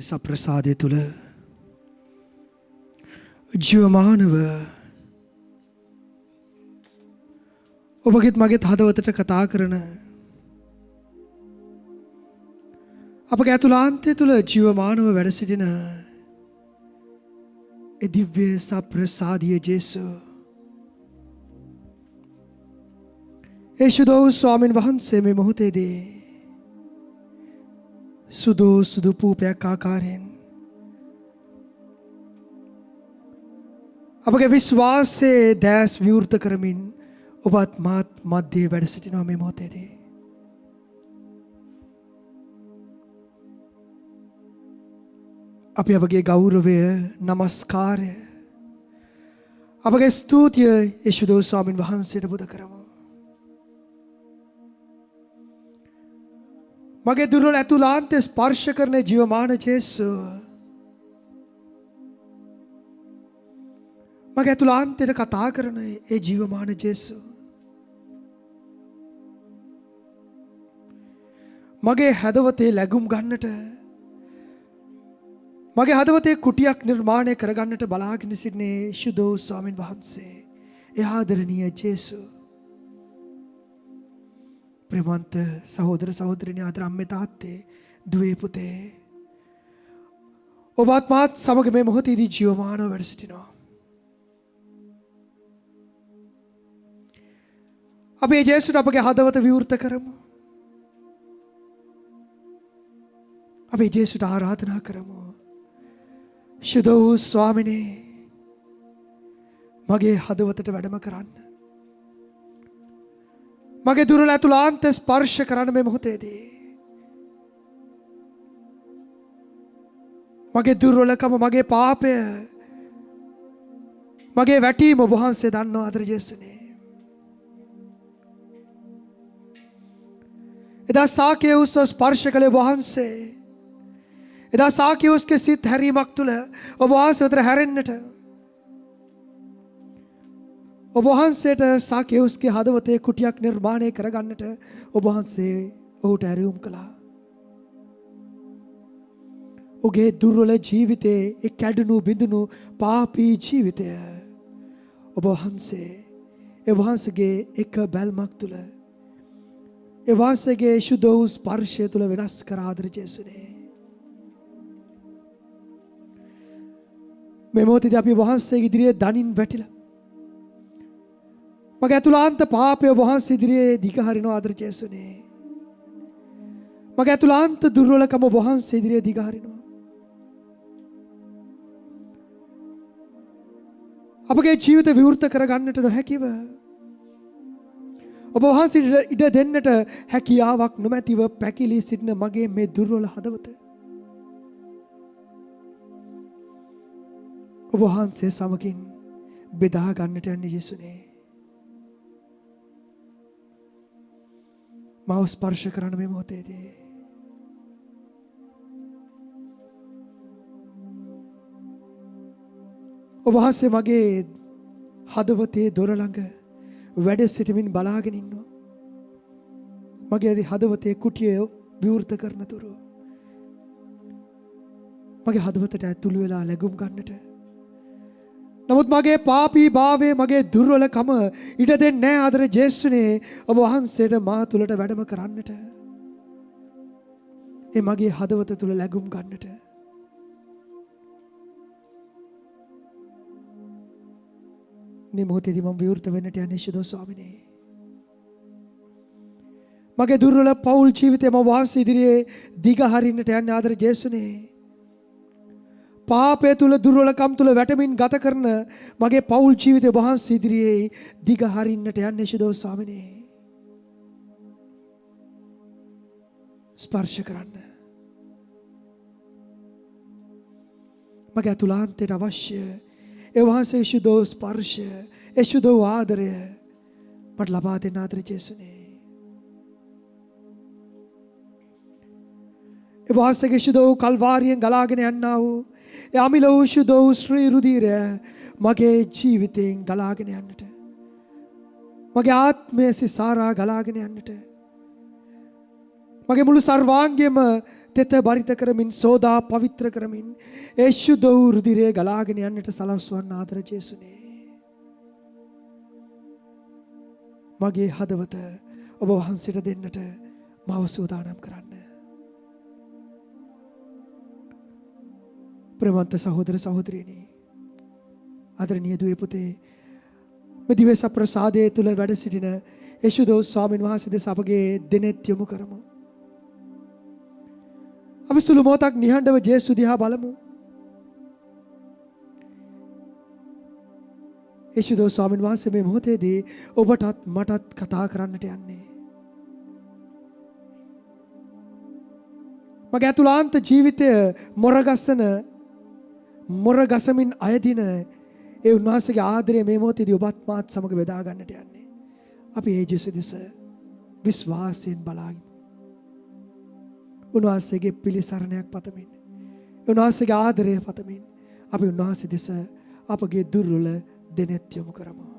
සප්‍රසාදය තුළ ජීවමානව ඔබගේත් මගේත් හදවතට කතා කරන අපගේ ඇතුළාන්තය තුළ ජීවමානව වැඩ සිටින ඒ දිව්‍ය සප්‍රසාදීය ජේසු යේසුදෝ ස්වාමීන් වහන්සේ මේ මොහොතේදී සුදු පූපයක් ආකාරයෙන් අපගේ විශ්වාසයේ දැස් විවෘත කරමින් ඔබත් මාත් මැදේ වැඩ සිටිනවා මේ මොහොතේදී. අපි අපගේ ගෞරවය, නමස්කාරය, අපගේ ස්තුතිය යේසුදෝ ස්වාමීන් වහන්සේට පුද කරමු. මගේ දුර්වල ඇතුළාන්තය ස්පර්ශ කරන ජීවමාන ජේසු මගේ ඇතුළාන්තයට කතා කරන ඒ ජීවමාන ජේසු මගේ හදවතේ ලැබුම් ගන්නට මගේ හදවතේ කුටියක් නිර්මාණය කරගන්නට බලාගෙන සිටින යේසුදෝ ස්වාමීන් වහන්සේ ඒ ආදරණීය ජේසු ප්‍රේමවන්ත සහෝදර සහෝදරියනි ආදර අම්මේ තාත්තේ දුවේ පුතේ ඔබත් මාත් සමග මේ මොහොතේදී ජීවමානව වැඩ සිටිනවා. අපි ජේසුට අපගේ හදවත විවෘත කරමු. අපි ජේසුට ආරාධනා කරමු. යේසුදෝ ස්වාමිනේ මගේ හදවතට වැඩම කරන්න. මගේ දුර්වල ඇතුළාන්තය ස්පර්ශ කරන්න මේ මොහොතේදී. මගේ දුර්වලකම, මගේ පාපය, මගේ වැටීම ඔබ වහන්සේ දන්නවා ආදර ජේසුනේ. එදා සාකේයුස් ස්පර්ශ කළේ ඔබ වහන්සේ. එදා සාකියුස්ගේ සිත් හැරීමක් තුළ ඔබ වහන්සේ වෙතට හැරෙන්නට ඔබ වහන්සේට සාකියුස්ගේ හදවතේ කුටියක් නිර්මාණය කරගන්නට ඔබ වහන්සේ ඔහුට ඇරයුම් කළා. ඔහුගේ දුර්වල ජීවිතයේ ඒ කැඩුණු බිඳුණු පාපී ජීවිතය ඔබ වහන්සේගේ එක බැල්මක් තුළ ඒ වහන්සේගේ ශුද්ධ වූ ස්පර්ශය තුළ වෙනස් කර ආදර ජේසුනේ. මේ මොහොතේදී අපි වහන්සේගේ ඉදිරියේ දනින් වැටිලා මගේ අතුලාන්ත පාපය වහන්සේ ඉදිරියේ දිගහරින ආදර ජේසුනේ. මගේ අතුලාන්ත දුර්වලකම වහන්සේ ඉදිරියේ දිගහරිනවා. අපගේ ජීවිත විවෘත කරගන්නට නොහැකිව ඔබ වහන්සේ ඉඩ දෙන්නට හැකියාවක් නොමැතිව පැකිලී සිටින මගේ මේ දුර්වල හදවත ඔබ වහන්සේ සමගින් බෙදා ගන්නට යන්නේ යේසුනේ. මාව ස්පර්ශ කරන මේ මොහොතේදී ඔබ වහන්සේ මගේ හදවතේ දොර ළඟ වැඩ සිටමින් බලාගෙන ඉන්නවා. මගේ හදවතේ කුටිය විවෘත කරන තුරු මගේ හදවතට ඇතුළු වෙලා ලැබුම් ගන්නට. නමුත් මගේ පාපී භාවයේ මගේ දුර්වලකම ඉඩ දෙන්නේ නැහැ ආදර ජේසුනේ ඔබ වහන්සේට මා තුළට වැඩම කරන්නට. ඒ මගේ හදවත තුළ ලැබුම් ගන්නට. මේ මොහොතේදී මම විවෘත වෙන්නට යන්නේ ශුද්ධ ස්වාමිනේ. මගේ දුර්වල පෞල් ජීවිතේ මම වහන්සේ ඉදිරියේ දිග හරින්නට යන්නේ ආදර ජේසුනේ. පාපය තුල දුර්වලකම් තුල වැටමින් ගත කරන මගේ පෞල් ජීවිතේ වහන්සේ ඉදිරියේ දිග හරින්නට යන්නේ ශුද්ධ ස්වාමිනේ. ස්පර්ශ කරන්න. මගේ අතුලාන්තයට අවශ්‍ය ඒ වහන්සේ ශුද්ධ ස්පර්ශය, ඒ ශුද්ධ ආදරය මට ලබා දෙන්න ආදර ජේසුනේ. ඒ වහන්සේගේ ශුද්ධ කල්වාරියෙන් ගලාගෙන යන්නා වූ ඒ අමිල වූ ශුද්ධ ශ්‍රී රුධිරය මගේ ජීවිතයෙන් ගලාගෙන යන්නට, මගේ ආත්මය සිසාරා ගලාගෙන යන්නට, මගේ මුළු සර්වාංගයම තෙත බරිත කරමින් සෝදා පවිත්‍ර කරමින් ඒ ශුද්ධ වූ රුධිරය ගලාගෙන යන්නට සලස්වන්න ආදර ජේසුනේ. මගේ හදවත ඔබ වහන්සේට දෙන්නට මව සූදානම් කරන්න. ප්‍රේමවන්ත සහෝදර සහෝදරියනි, ආදරණීය දුවේ පුතේ, මේ දිවස ප්‍රසාදයේ තුල වැඩ සිටින యేసుදෝ ස්වාමීන් වහන්සේ දෙස අපගේ දෙනෙත් යොමු කරමු. අපි සුළු මොහොතක් නිහඬව ජේසු දිහා බලමු. యేసుදෝ ස්වාමීන් වහන්සේ මේ මොහොතේදී ඔබටත් මටත් කතා කරන්නට යන්නේ. මගේ අතුලාන්ත ජීවිතය මොරගසමින් අයදින ඒ උන්වහන්සේගේ ආදරය මේ මොහොතේදී ඔබත් මාත් සමග බෙදා ගන්නට යන්නේ. අපි ඒ ජේසු දෙස විශ්වාසයෙන් බලාගෙන උන්වහන්සේගේ පිළිසරණයක් පතමින්, උන්වහන්සේගේ ආදරය පතමින් අපි උන්වහන්සේ දෙස අපගේ දුර්වල දෙනෙත් යොමු කරමු.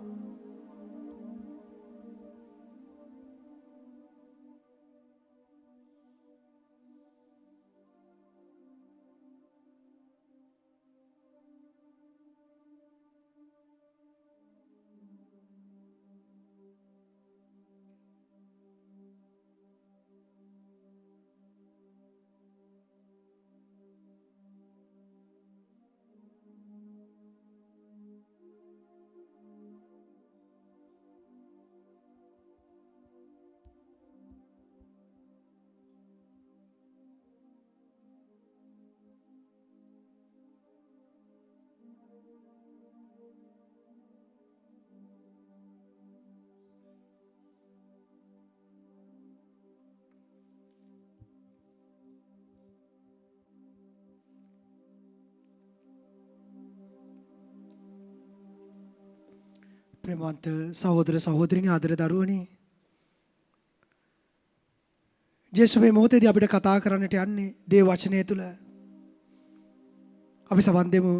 ප්‍රේමවන්ත සහෝදර සහෝදරියනි, ආදර දරුවනි, ජේසු මේ මොහොතේදී අපිට කතා කරන්නට යන්නේ දේ වචනය තුල. අපි සවන් දෙමු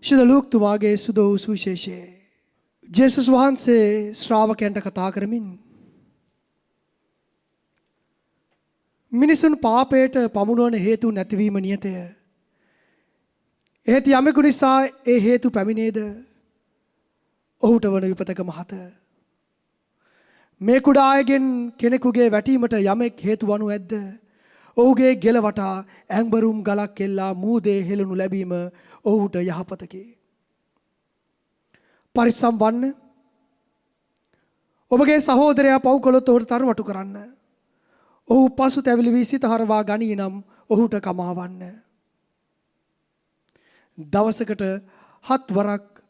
ශුද්ධ ලූක් තුමාගේ සුදු වූ සුවිශේෂයේ. ජේසුස් වහන්සේ ශ්‍රාවකයන්ට කතා කරමින් මිනිසුන් පාපයට පමුණුවන හේතු නැතිවීම නියතය. එහෙත් යමෙකු නිසා ඒ හේතු පැමිණේද ඔහුට වන විපතක මහත. මේ කුඩා අයගෙන් කෙනෙකුගේ වැටීමට යමෙක් හේතු වනු ඇද්ද? ඔහුගේ ගෙල වටා ඇඟබරුම් ගලක් එල්ලා මූදේ හෙළනු ලැබීම ඔහුට යහපතකි. පරිස්සම් වන්න. ඔබගේ සහෝදරයා පව් කළොත් ඔහුට තරවටු කරන්න. ඔහු පසුතැවිලි වී සිත හරවා ගනී නම් ඔහුට කමාවන්න. දවසකට 7 වරක්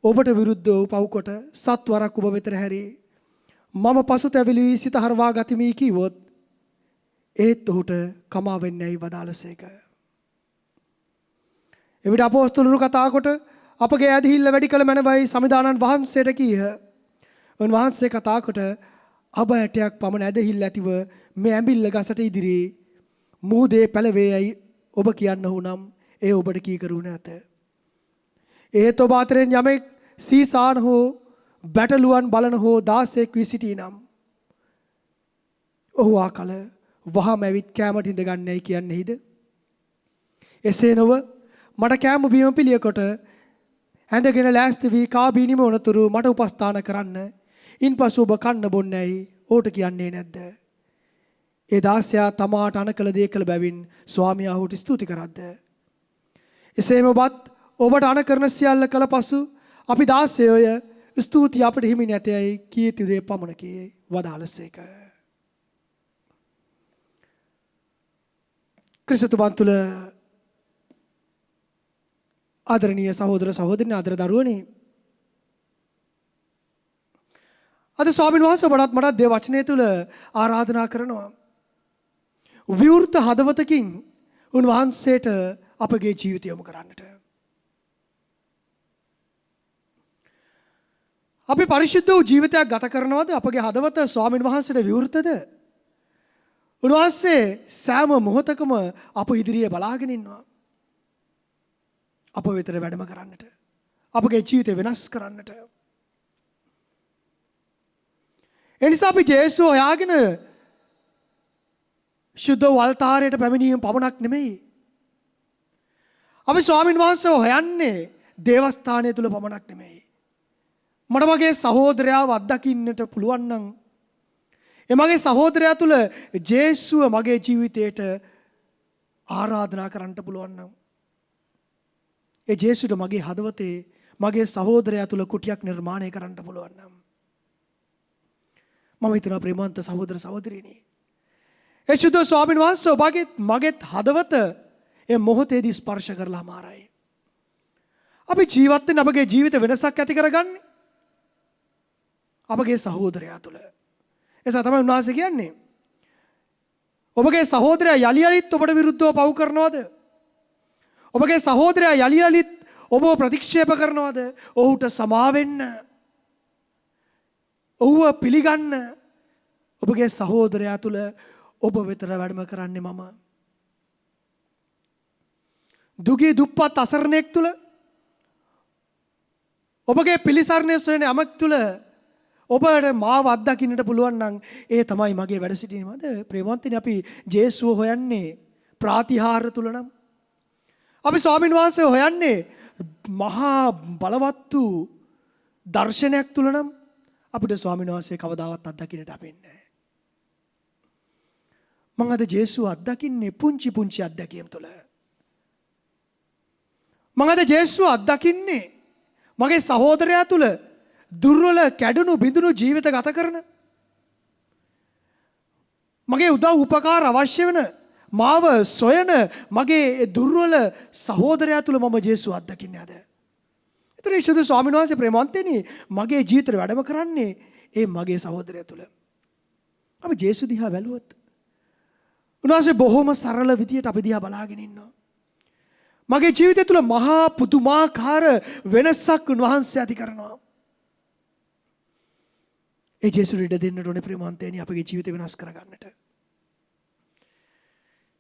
ඔබට විරුද්ධව පව් කොට 7 වරක් ඔබ වෙතට හැරී මම පසුතැවිලි වී සිත හරවා ගතිමි කීවොත් ඒත් ඔහුට කමා වෙන්නේයි වදාළසේක. එවිට අපෝස්තලරු කතා කොට අපගේ ඇදහිල්ල වැඩි කළ මැනවයි සමිදානන් වහන්සේට කීහ. උන්වහන්සේ කතා කොට අබ ඇටයක් පමණ ඇදහිල්ල ඇතිව මේ ඇඹිල්ල ගසට ඉදිරියේ මූදේ පැලවේයයි ඔබ කියන්න වුනම් ඒ ඔබට කීකරු නැත. ඒත් ඔබ අතරින් යමෙක් සීසාන හෝ බැටළුවන් බලන හෝ 16ක් වී සිටිනම් ඔහු ආකල වහම ඇවිත් කෑමට ඉඳ ගන්නයි කියන්නේද? එසේ නොව මට කෑම බීම පිළියකොට ඇඳගෙන ලෑස්ති වී කා බීනිම වනතුරු මට උපස්ථාන කරන්න. ඉන්පසු ඔබ කන්න බොන්නේයි ඕට කියන්නේ නැද්ද? ඒ දාසයා තමාට අනකල දේ කළ බැවින් ස්වාමියා ඔහුට ස්තුති කරද්ද? එසේම ඔබට අන කරන සියල්ල කළ පසු අපි දාසයෝය ස්තුති අපට හිමි නැතයි කී යුතු දේ පමණකි වදාළසේක. ක්‍රිස්තුතුමන් තුළ ආදරණීය සහෝදර සහෝදරියනි, ආදර දරුවනි, අද ස්වාමීන් වහන්සේ ඔබටත් මටත් දේව වචනය තුළ ආරාධනා කරනවා විවෘත හදවතකින් උන්වහන්සේට අපගේ ජීවිතය යොමු කරන්නට. අපි පරිශුද්ධ වූ ජීවිතයක් ගත කරනවද? අපගේ හදවත ස්වාමීන් වහන්සේට විවෘතද? උන්වහන්සේ සෑම මොහොතකම අප ඉදිරියේ බලාගෙන ඉන්නවා. අප වෙතට වැඩම කරන්නට, අපගේ ජීවිතය වෙනස් කරන්නට. එනිසා අපි ජේසුව හොයාගෙන ශුද්ධ වල්තාරයට පැමිණීම පමණක් නෙමෙයි. අපි ස්වාමීන් වහන්සේ හොයන්නේ දේවස්ථානය තුල පමණක් නෙමෙයි. මට මගේ සහෝදරයාව අත්දකින්නට පුළුවන් නම්, එමගේ සහෝදරයා තුල ජේසුව මගේ ජීවිතයට ආරාධනා කරන්නට පුළුවන් නම්, ඒ ජේසුට මගේ හදවතේ මගේ සහෝදරයා තුල කුටියක් නිර්මාණය කරන්න පුළුවන් නම්, මම හිතනවා ප්‍රේමවන්ත සහෝදර සහෝදරියනි, ඒ සුදු ස්වාමීන් වහන්සේ මගේත් හදවත ඒ මොහොතේදී ස්පර්ශ කරලා මාරයි. අපි ජීවත් වෙන අපගේ ජීවිත වෙනසක් ඇති කරගන්නේ අපගේ සහෝදරයා තුල. එසා තමයි උන්වහන්සේ කියන්නේ, ඔබගේ සහෝදරයා යලි යලිත් ඔබට විරුද්ධව පව් කරනවද? ඔබගේ සහෝදරයා යලි යලිත් ඔබව ප්‍රතික්ෂේප කරනවද? ඔහුට සමා වෙන්න, ඔහුව පිළිගන්න. ඔබගේ සහෝදරයා තුල ඔබ වෙතට වැඩම කරන්නේ මම. දුගී දුප්පත් අසරණෙක් තුල ඔබගේ පිළිසරණය සොයන යමක් තුල ඔබට මාව අත්දකින්නට පුළුවන් නම් ඒ තමයි මගේ වැඩ සිටීමද? ප්‍රේමවන්තනි, අපි ජේසුව හොයන්නේ ප්‍රාතිහාර්ය තුල නම්, අපි ස්වාමීන් වහන්සේ හොයන්නේ මහා බලවත් වූ දර්ශනයක් තුල නම් අපිට ස්වාමීන් වහන්සේ කවදාවත් අත්දකින්නට අපෙන්නේ නැහැ. මම අද ජේසුව අත්දකින්නේ පුංචි පුංචි අත්දැකීම් තුල. මම අද ජේසුව අත්දකින්නේ මගේ සහෝදරයා තුල දුර්වල කැඩුණු බිඳුණු ජීවිත ගත කරන, මගේ උදව් උපකාර අවශ්‍ය වෙන, මාව සොයන මගේ දුර්වල සහෝදරයා තුල මම ජේසුව අත්දකින්නේ අද. ඒතර ඒ සුදු ස්වාමීන් වහන්සේ ප්‍රේමවන්තනි මගේ ජීවිතේ වැඩම කරන්නේ ඒ මගේ සහෝදරයා තුල. අපි ජේසු දිහා බැලුවොත් උන්වහන්සේ බොහොම සරල විදියට අපි දිහා බලාගෙන ඉන්නවා. මගේ ජීවිතය තුළ මහා පුදුමාකාර වෙනසක් උන්වහන්සේ ඇති කරනවා. ඒ ජේසුට ඉඩ දෙන්නට ඕනේ ප්‍රේමවන්තයනි අපගේ ජීවිතය වෙනස් කරගන්නට.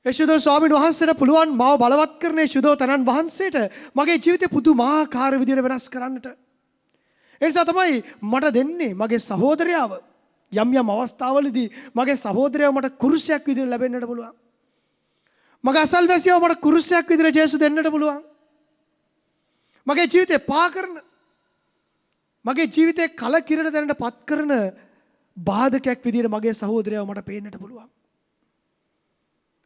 යශෝදා ස්වාමීන් වහන්සේට පුළුවන් මාව බලවත් කරන යශෝදා තනන් වහන්සේට මගේ ජීවිතේ පුදුමාකාර විදිහට වෙනස් කරන්නට. ඒ නිසා තමයි මට දෙන්නේ මගේ සහෝදරයාව යම් යම් අවස්ථාවලදී මගේ සහෝදරයව මට කුරුසයක් විදිහට ලැබෙන්නට පුළුවන්. මගේ අසල්වැසියව මට කුරුසයක් විදිහට ජේසුස් දෙන්නට පුළුවන්. මගේ ජීවිතේ පා කරන මගේ ජීවිතේ කලකිරෙන දැනට පත් කරන බාධකයක් විදිහට මගේ සහෝදරයව මට පේන්නට පුළුවන්.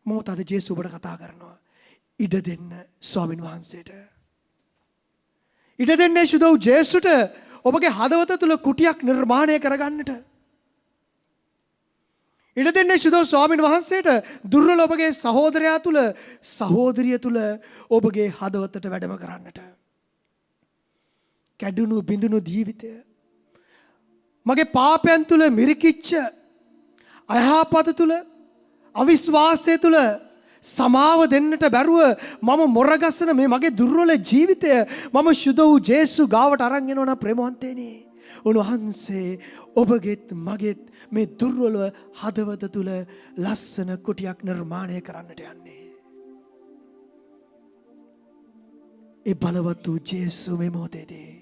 මොහොත අද ජේසුස් ඔබට කතා කරනවා. ඉඩ දෙන්න ස්වාමින් වහන්සේට. ඉඩ දෙන්නේ සුදෝ ජේසුට ඔබගේ හදවත තුල කුටියක් නිර්මාණය කරගන්නට. ඉඩ දෙන්නේ සුදෝ ස්වාමින් වහන්සේට දුර්වල ඔබගේ සහෝදරයා තුල සහෝදරිය තුල ඔබගේ හදවතට වැඩම කරන්නට. කැඩුණු බිඳුණු ජීවිතය මගේ පාපයන් තුල මිරිකිච්ච අයහපත තුල අවිශ්වාසය තුල සමාව දෙන්නට බැරුව මම මොරගස්සන මේ මගේ දුර්වල ජීවිතය මම සුදු වූ ජේසුස් ගාවට අරන් එනවා නම් ප්‍රේමවන්තේනි උන්වහන්සේ ඔබගෙත් මගෙත් මේ දුර්වල හදවත තුල ලස්සන කුටියක් නිර්මාණය කරන්නට යන්නේ. ඒ බලවත් වූ ජේසුස් මේ මොහොතේදී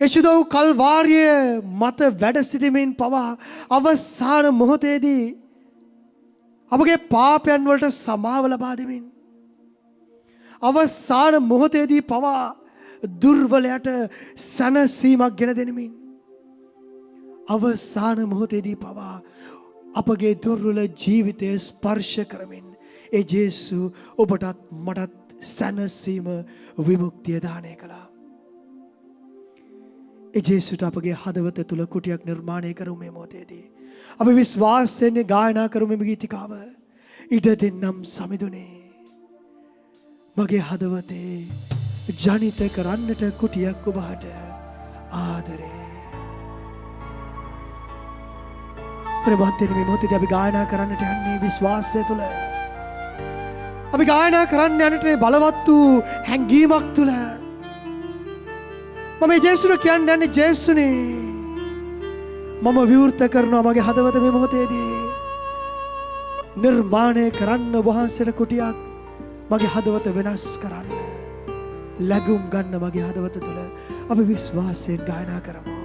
යශෝදා කල්වාරිය මත වැඩ සිටීමෙන් පවා අවසාන මොහොතේදී අපගේ පාපයන් වලට සමාව ලබා දෙමින් අවසාන මොහොතේදී පවා දුර්වලයට සැනසීමක් ගෙන දෙනමින් අවසාන මොහොතේදී පවා අපගේ දුර්වල ජීවිතය ස්පර්ශ කරමින් ඒ ජේසුස් ඔබටත් මටත් සැනසීම විමුක්තිය දානය කළා. ඒ ජේසුට අපගේ හදවත තුල කුටියක් නිර්මාණය කරමු මේ මොහොතේදී. අපි විශ්වාසයෙන් ගායනා කරමු මේ ගීතිකාව. ඉඩ දෙන්නම් සමිඳුනේ. මගේ හදවතේ ජනිත කරන්නට කුටියක් ඔබට ආදරේ. ප්‍රේමවන්තනි මේ මොහොතේදී අපි ගායනා කරන්නට යන්නේ විශ්වාසය තුල. අපි ගායනා කරන්න යන්නේ බලවත් වූ හැඟීමක් තුල. මම ජේසුට කියන්නේ යන්නේ ජේසුනේ මම විවෘත කරනවා මගේ හදවත මේ මොහොතේදී නිර්මාණය කරන්න වහන්සේට කුටියක් මගේ හදවත වෙනස් කරන්න ලැබුම් ගන්න මගේ හදවත තුළ අපි විශ්වාසයෙන් ගායනා කරමු.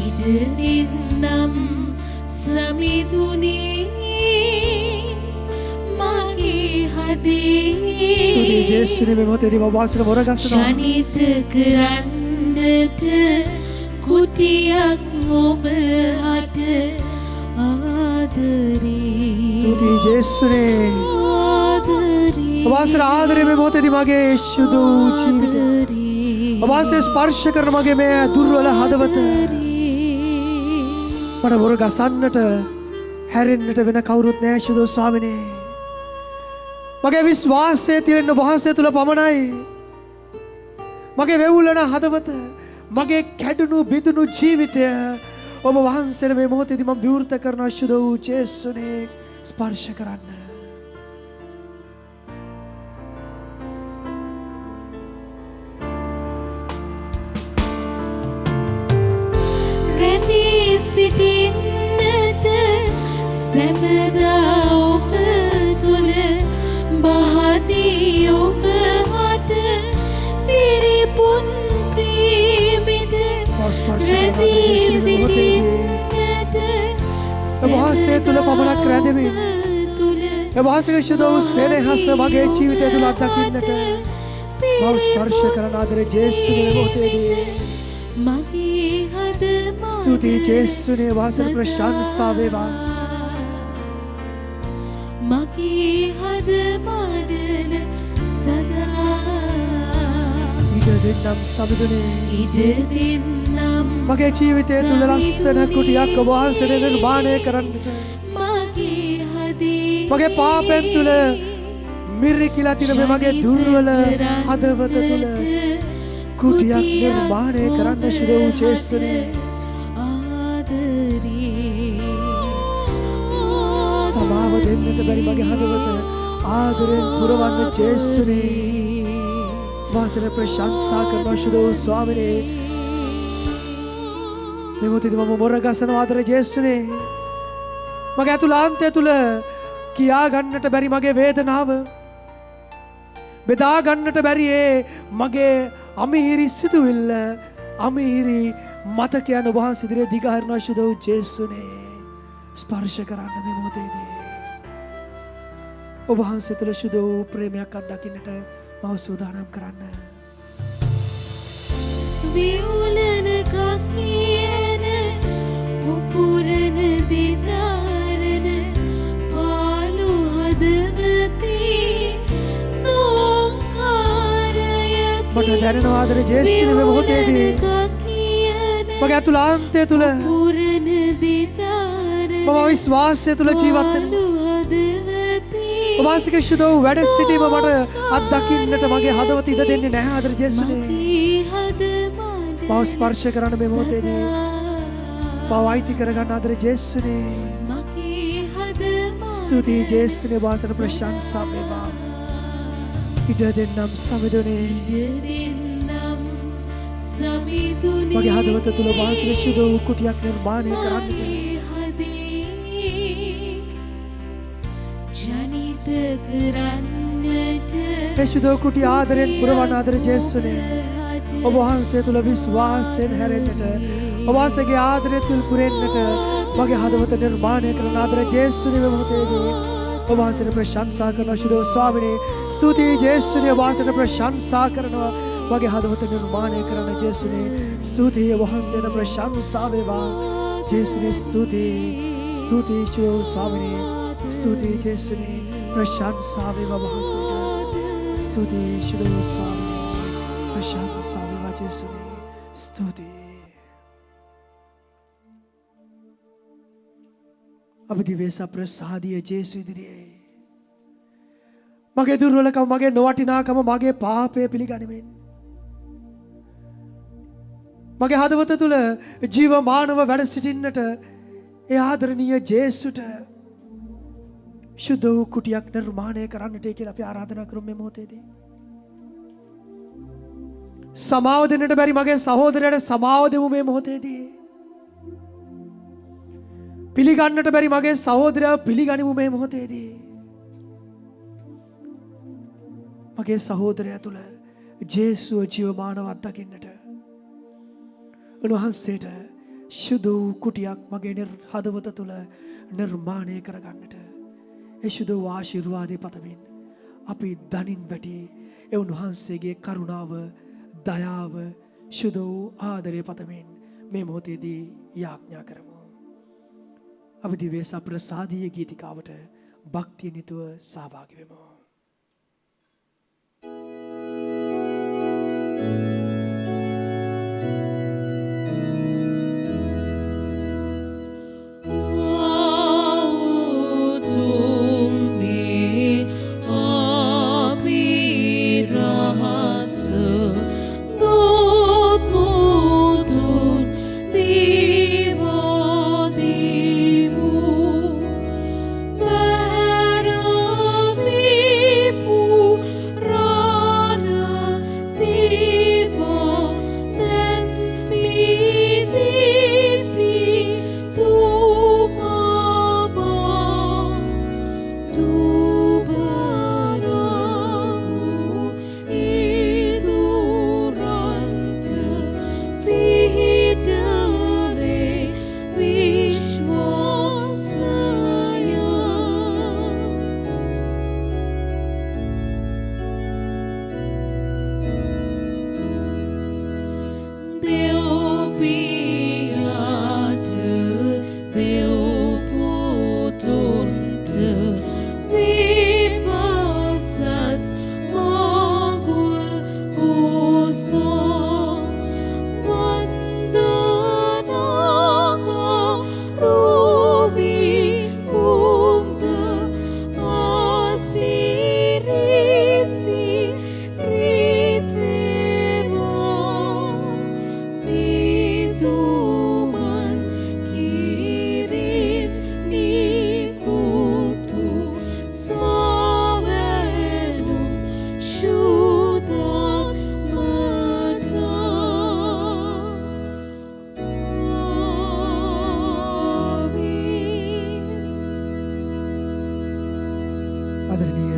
ඉඩ දෙන්නම් සමිඳුනේ ස්තුතියි ජේසුනේ මේ මොහොතේදී ඔබ වාසන වරගස්සනවා. ජනිත කරන්නට කුටියක් ඔබ අත ආදරේ. ස්තුතියි ජේසුනේ ඔබ වාසන ආදරේ මේ මොහොතේදී මගේ සුදු ජීවිතය ඔබ වාසන ස්පර්ශ කරන මගේ මේ දුර්වල හදවත මට වරගසන්නට හැරෙන්නට වෙන කවුරුත් නැහැ සුදු ස්වාමිනේ. මගේ විශ්වාසය තියෙන වහන්සේ තුල පමණයි. මගේ වෙවුලන හදවත මගේ කැඩුණු බිඳුණු ජීවිතය ඔබ වහන්සේට මේ මොහොතේදී මම විවෘත කරන අශුද්ධ වූ ජේසුනේ ස්පර්ශ කරන්න. රැඳී සිටින්නට සැමදා ඔබ තුල බහදී ඔබ අත පිරිපුන් ප්‍රේමිත රැඳී සිටින්නට වහන්සේ තුල පමණක් රැඳෙමින් වහන්සේගේ සුදු සෙනෙහස මගේ ජීවිතය තුල අත්දකින්නට මම ස්පර්ශ කරන ආදරේ ජේසුනේ මොහොතේදී මගේ හද ස්තුතියි ජේසුනේ වාසන ප්‍රශංසා වේවා. මගේ හද මඩල සදා ඉඩ දෙන්නම් සමිඳුනේ ඉඩ දෙන්නම් මගේ ජීවිතය තුල ලස්සන කුටියක් ඔබ වහන්සේට නිර්මාණය කරන්නට මගේ හදේ මගේ පාපෙන් තුල මිරිකිලා තියෙන මේ මගේ දුර්වල හදවත තුල කුටියක් නිර්මාණය කරන්න සුදු වූ ජේසුනේ සමාව දෙන්නට බැරි මගේ හදවත ආදරෙන් පුරවන්න ජේසුනේ වාසන ප්‍රශංසා කරන සුදු ස්වාමිනේ මේ මොහොතේදී මම මොර ගසනවා ආදර ජේසුනේ. මගේ අතුලාන්තය තුල කියා ගන්නට බැරි මගේ වේදනාව, බෙදා ගන්නට බැරි මගේ අමිහිරි සිතුවිල්ල, අමිහිරි මතකයන් ඔබ වහන්සේ ඉදිරියේ දිගහරිනවා ශුද්ධ වූ ජේසුනේ. ස්පර්ශ කරන්න මේ මොහොතේදී. ඔබ වහන්සේ තුල ශුද්ධ වූ ප්‍රේමයක් අත්දකින්නට මම සූදානම් කරන්න. විඋලන කකියන පුපුරන දිතාරන පාළු හදවතේ නොකාරයකි. මට දැනෙනවා ආදර ජේසුනේ මේ මොහොතේදී මගේ අතුලාන්තය තුල පුරන දිතාරන මම විශ්වාසය තුල ජීවත් වෙනවා. ඔබ වහන්සේගේ ශුද්ධ වූ වැඩ සිටීම මට අත්දකින්නට මගේ හදවත ඉඩ දෙන්නේ නැහැ ආදර ජේසුනේ. මාව ස්පර්ශ කරන්න මේ මොහොතේදී මාව අයිති කරගන්න ආදර ජේසුනේ. ස්තුතියි ජේසුනේ. වාසන ප්‍රශංසා වේවා. ඉඩ දෙන්නම් සමිඳුනේ. මගේ හදවත තුල වාසන ශුද්ධ වූ කුටියක් නිර්මාණය කරන්නට ඒ ශුද්ධ වූ කුටිය ආදරෙන් පුරවන ආදර ජේසුනේ. ඔබ වහන්සේ තුල විශ්වාසයෙන් හැරෙන්නට, ඔබ වහන්සේගේ ආදරය තුල පුරෙන්නට මගේ හදවත නිර්මාණය කරන ආදර ජේසුනේ මේ මොහොතේදී ඔබ වහන්සේට ප්‍රශංසා කරනවා ශුද්ධ වූ ස්වාමිනේ. ස්තුතියි ජේසුනේ. ඔබ වහන්සේට ප්‍රශංසා කරනවා මගේ හදවත නිර්මාණය කරන ජේසුනේ. ස්තුතියි ඔබ වහන්සේට ප්‍රශංසා වේවා ජේසුනේ. ස්තුතියි ස්තුතියි ශුද්ධ වූ ස්වාමිනේ. ස්තුතියි ජේසුනේ. ප්‍රශංසා වේවා වහන්සේට. ස්තුතියි ශුද්ධ වූ ස්වාමිනේ. ප්‍රශංසා වේවා ජේසුනේ. ස්තුතියි. අවදි වේස ප්‍රසාදිය ජේසු ඉදිරියේ මගේ දුර්වලකම, මගේ නොවටිනාකම, මගේ පාපය පිළිගනිමින් මගේ හදවත තුල ජීවමානව වැඩ සිටින්නට ඒ ආදරණීය ජේසුට ශුද්ධ වූ කුටියක් නිර්මාණය කරන්නට කියලා අපි ආරාධනා කරමු මේ මොහොතේදී. සමාව දෙන්නට බැරි මගේ සහෝදරයට සමාව දෙමු මේ මොහොතේදී. පිළිගන්නට බැරි මගේ සහෝදරයා පිළිගනිමු මේ මොහොතේදී. මගේ සහෝදරයා තුල ජේසුව ජීවමානව අත්දකින්නට උන්වහන්සේට ශුද්ධ වූ කුටියක් මගේ හදවත තුල නිර්මාණය කරගන්නට ඒ ශුද්ධ වූ ආශිර්වාදේ පතමින් අපි දනින් වැටි ඒ උන්වහන්සේගේ කරුණාව, දයාව, ශුද්ධ වූ ආදරය පතමින් මේ මොහොතේදී යාඥා කරමු. අපි දිව්‍ය සප්‍රසාදීය ගීතිකාවට භක්තිය නිතුව සහභාගී වෙමු. Me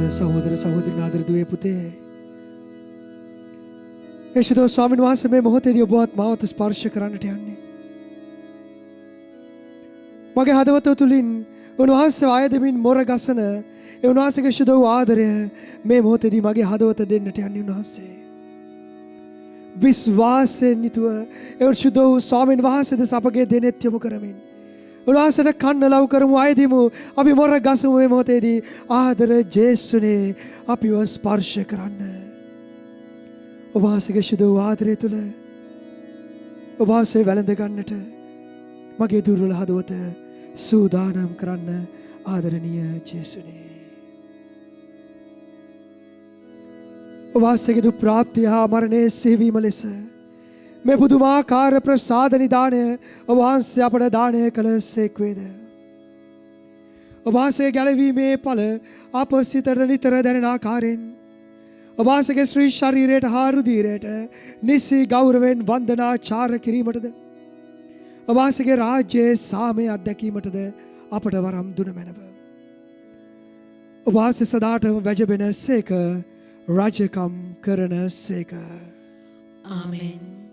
සහෝදර සහෝදරින් ආදර දුවේ පුතේ යේසුස් ස්වාමීන් වහන්සේ මේ මොහොතේදී ඔබවත් මාවත ස්පර්ශ කරන්නට යන්නේ. මගේ හදවත තුලින් උන්වහන්සේ ආයදමින් මොර ගසන ඒ උන්වහන්සේගේ ශුද්ධ වූ ආදරය මේ මොහොතේදී මගේ හදවත දෙන්නට යන්නේ උන්වහන්සේ. විශ්වාසයෙන් යුතුව ඒ ශුද්ධ වූ ස්වාමීන් වහන්සේ දෙස අපගේ දෙනෙත් යොමු කරමින් උන්වහන්සේට කන්න ලව් කරමු ආයදිමු අපි මොර ගසමු මේ මොහොතේදී ආදර ජේසුනේ අපිව ස්පර්ශ කරන්න. ඔබ වහන්සේගේ ශුද්ධ වූ ආදරය තුළ ඔබ වහන්සේ වැළඳ ගන්නට මගේ දුර්වල හදවත සූදානම් කරන්න ආදරණීය ජේසුනේ. ඔබ වහන්සේගේ දුක් ප්‍රාප්තිය හා මරණයේ සිහිවීම ලෙස මේ පුදුමාකාර ප්‍රසාද නිදානය ඔබ වහන්සේ අපට දානය කළ සේක් වේද. ඔබ වහන්සේ ගැලවීමේ ඵල අප සිතට නිතර දැනෙන ආකාරයෙන් ඔබ වහන්සේගේ ශ්‍රී ශරීරයට හා රුධිරයට නිසි ගෞරවයෙන් වන්දනාචාර කිරීමටද ඔබ වහන්සේගේ රාජ්‍යයේ සාමය අත්දැකීමටද අපට වරම් දුන මැනව. ඔබ වහන්සේ සදාටම වැජබෙන සේක රාජකම් කරන සේක. ආමෙන්.